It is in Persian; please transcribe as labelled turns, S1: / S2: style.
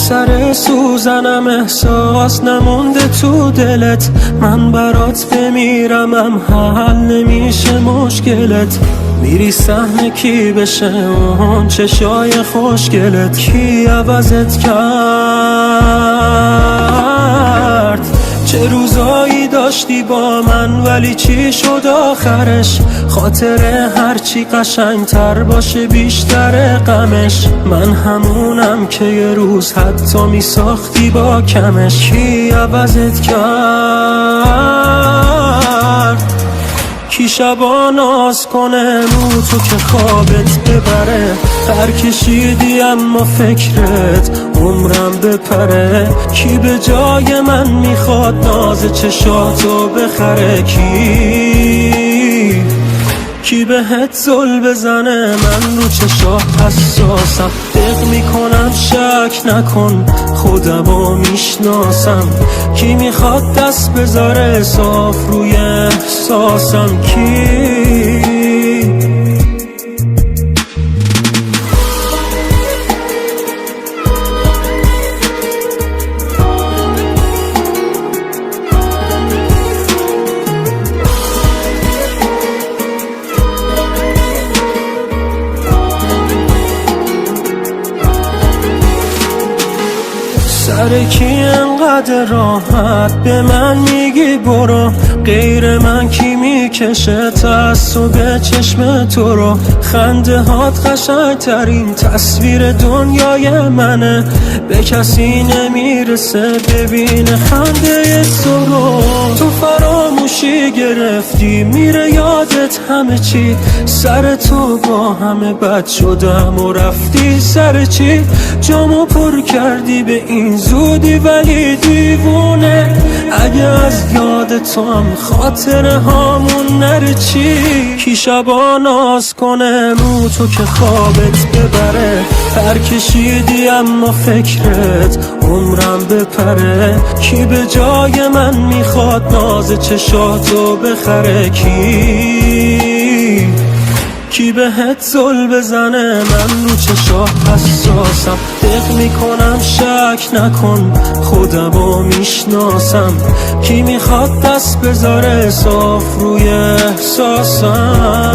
S1: سر سوزنم احساس نمونده تو دلت، من برات بمیرمم حل نمیشه مشکلت. میری صحنه کی بشه اون چشای خوشگلت، کی عوضت کرد؟ چه روزایی داشتی با من ولی چی شد آخرش؟ خاطره هرچی قشنگتر باشه بیشتر غمش. من همونم که یه روز حتی میساختی با کمش، کی عوضت کرد؟ کی شبا ناز کنه رو تو که خوابت ببره؟ پر کشیدی اما فکرت عمرم بپره. کی به جای من میخواد ناز چشاتو بخره؟ کی بهت زل بزنه؟ من رو چشات حساسم، دق میکنم شک نکن خودمو میشناسم. کی میخواد دست بذاره صاف روی احساسم؟ کی؟ سر کی انقدر راحت به من میگی برو؟ غیر من کی میکشه تعصب چشم تو رو؟ خنده هات قشنگترین تصویر دنیای منه، به کسی نمیرسه ببینه خنده تو رو. تو فراموشی گرفتی میره یادت همه چی، سر تو با همه بد شدم و رفتی سر چی؟ جامو پر کردی به این زودی ولی دیوونه، اگه از یاد تو هم خاطره هامون نره چی؟ کی شبا ناز کنه رو تو که خوابت ببره؟ پر کشیدی اما فکرت عمرم بپره. کی به جای من میخواد ناز چشاتو بخره؟ کی بهت زل بزنه؟ من رو چشات حساسم، دق میکنم شک نکن خودمو میشناسم. کی میخواد دست بذاره صاف روی احساسم؟